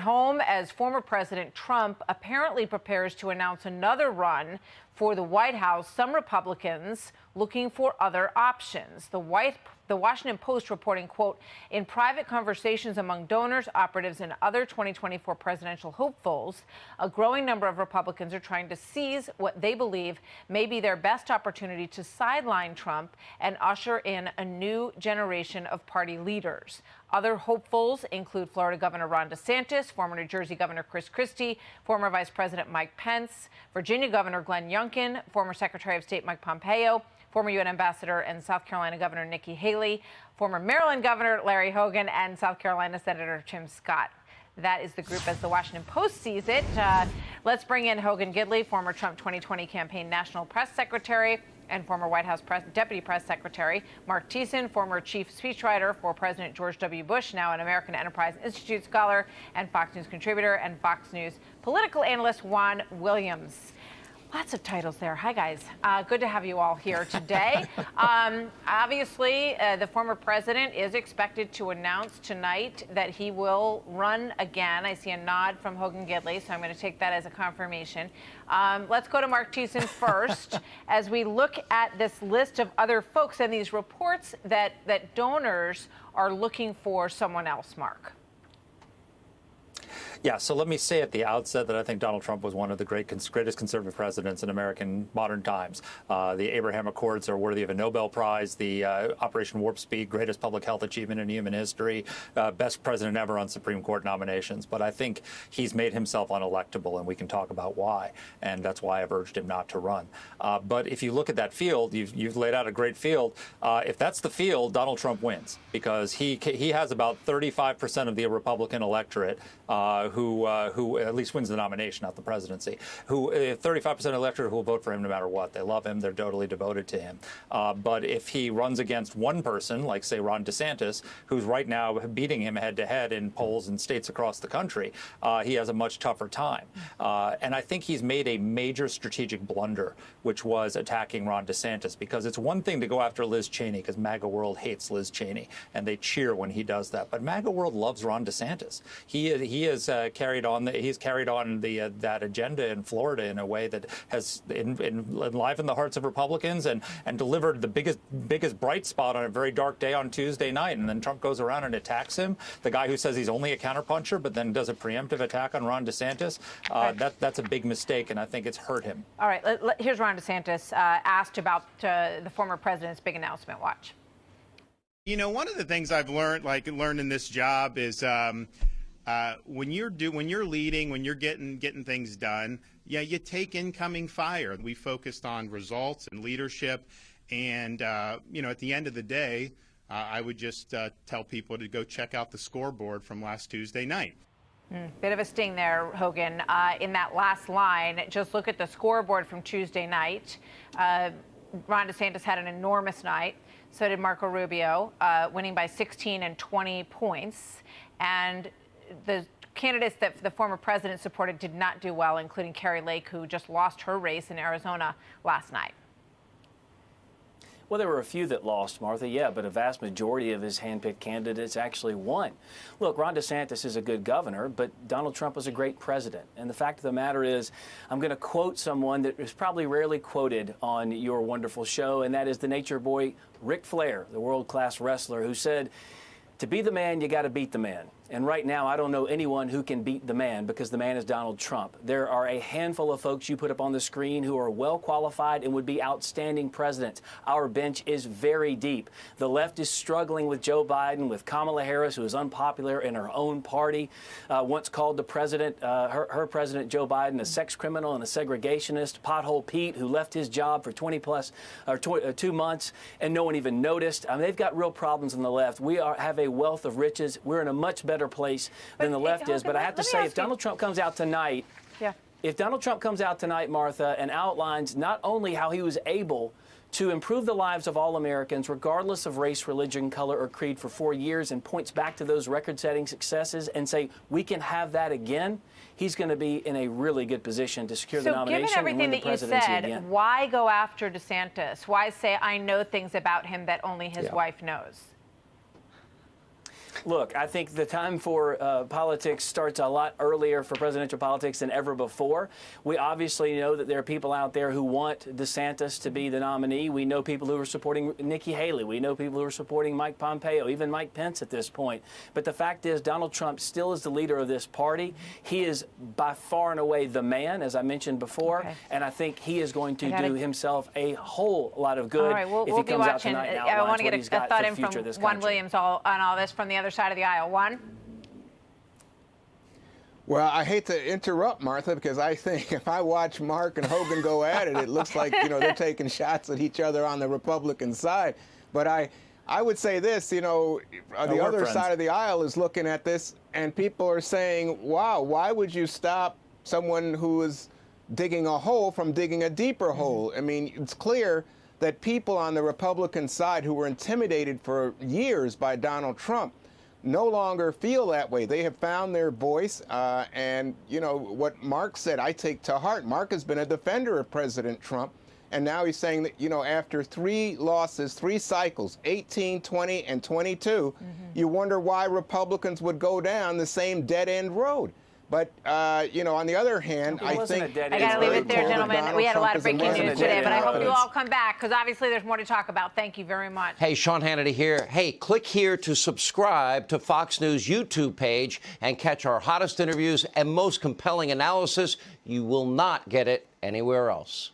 home as former President Trump apparently prepares to announce another run for the White House. Some Republicans looking for other options. The Washington Post reporting, quote, in private conversations among donors, operatives, and other 2024 presidential hopefuls, a growing number of Republicans are trying to seize what they believe may be their best opportunity to sideline Trump and usher in a new generation of party leaders. Other hopefuls include Florida Governor Ron DeSantis, former New Jersey Governor Chris Christie, former Vice President Mike Pence, Virginia Governor Glenn Youngkin, former Secretary of State Mike Pompeo, former UN Ambassador and South Carolina Governor Nikki Haley, former Maryland Governor Larry Hogan, and South Carolina Senator Tim Scott. That is the group as the Washington Post sees it. Let's bring in Hogan Gidley, former Trump 2020 campaign national press secretary and former White House deputy press secretary. Mark Thiessen, former chief speechwriter for President George W. Bush, now an American Enterprise Institute scholar and Fox News contributor, and Fox News political analyst Juan Williams. Lots of titles there. Hi, guys. Good to have you all here today. Obviously, the former president is expected to announce tonight that he will run again. I see a nod from Hogan Gidley, so I'm going to take that as a confirmation. Let's go to Mark Thiessen first as we look at this list of other folks and these reports that donors are looking for someone else, Mark. Yeah, so let me say at the outset that I think Donald Trump was one of the greatest conservative presidents in American modern times. The Abraham Accords are worthy of a Nobel Prize. The Operation Warp Speed, greatest public health achievement in human history. Best president ever on Supreme Court nominations. But I think he's made himself unelectable, and we can talk about why. And that's why I've urged him not to run. But if you look at that field, you've laid out a great field. If that's the field, Donald Trump wins, because he has about 35% of the Republican electorate who at least wins the nomination, not the presidency, who 35% electorate who will vote for him no matter what. They love him. They're totally devoted to him. But if he runs against one person, like, say, Ron DeSantis, who's right now beating him head-to-head in polls in states across the country, he has a much tougher time. And I think he's made a major strategic blunder, which was attacking Ron DeSantis, because it's one thing to go after Liz Cheney, because MAGA world hates Liz Cheney, and they cheer when he does that. But MAGA world loves Ron DeSantis. He's carried on that agenda in Florida in a way that has enlivened the hearts of Republicans and delivered the biggest bright spot on a very dark day on Tuesday night. And then Trump goes around and attacks him, the guy who says he's only a counterpuncher, but then does a preemptive attack on Ron DeSantis. That's a big mistake, and I think it's hurt him. All right, here's Ron DeSantis asked about the former president's big announcement. Watch. You know, one of the things I've learned in this job is when you're leading, when you're getting things done, yeah, you take incoming fire. We focused on results and leadership, and you know, at the end of the day, I would just tell people to go check out the scoreboard from last Tuesday night. Bit of a sting there, Hogan. In that last line, just look at the scoreboard from Tuesday night. Ron DeSantis had an enormous night. So did Marco Rubio, winning by 16 and 20 points. And the candidates that the former president supported did not do well, including Kari Lake, who just lost her race in Arizona last night. Well, there were a few that lost, Martha, yeah, but a vast majority of his handpicked candidates actually won. Look, Ron DeSantis is a good governor, but Donald Trump was a great president. And the fact of the matter is, I'm going to quote someone that is probably rarely quoted on your wonderful show, and that is the nature boy Ric Flair, the world-class wrestler, who said, to be the man, you got to beat the man. And right now, I don't know anyone who can beat the man, because the man is Donald Trump. There are a handful of folks you put up on the screen who are well qualified and would be outstanding presidents. Our bench is very deep. The left is struggling with Joe Biden, with Kamala Harris, who is unpopular in her own party, once called the president, her president, Joe Biden, a sex criminal and a segregationist. Pothole Pete, who left his job for 2 months, and no one even noticed. I mean, they've got real problems on the left. We have a wealth of riches. We're in a much better place than the left is. But I have to say, if Donald Trump comes out tonight, if Donald Trump comes out tonight, Martha, and outlines not only how he was able to improve the lives of all Americans, regardless of race, religion, color, or creed, for 4 years, and points back to those record-setting successes and say, we can have that again, he's going to be in a really good position to secure the nomination. So given everything that you said, why go after DeSantis? Why say, I know things about him that only his wife knows? Look, I think the time for politics starts a lot earlier for presidential politics than ever before. We obviously know that there are people out there who want DeSantis to be the nominee. We know people who are supporting Nikki Haley. We know people who are supporting Mike Pompeo, even Mike Pence at this point. But the fact is, Donald Trump still is the leader of this party. He is by far and away the man, as I mentioned before. Okay. And I think he is going to do himself a whole lot of good if he comes out tonight and outlines I want to get a thought in from Juan Williams on all this from the other side of the aisle. Juan? Well, I hate to interrupt, Martha, because I think if I watch Mark and Hogan go at it, it looks like, they're taking shots at each other on the Republican side. But I would say this, the other side of the aisle is looking at this, and people are saying, wow, why would you stop someone who is digging a hole from digging a deeper hole? I mean, it's clear that people on the Republican side who were intimidated for years by Donald Trump no longer feel that way. They have found their voice, and what Mark said, I take to heart. Mark has been a defender of President Trump, and now he's saying that, after 3 losses, 3 cycles, 18, 20, and 22, you wonder why Republicans would go down the same dead-end road. But, on the other hand, I think... I got to leave it there, gentlemen. We had a lot of breaking news today, but I hope you all come back, because obviously there's more to talk about. Thank you very much. Hey, Sean Hannity here. Hey, click here to subscribe to Fox News YouTube page and catch our hottest interviews and most compelling analysis. You will not get it anywhere else.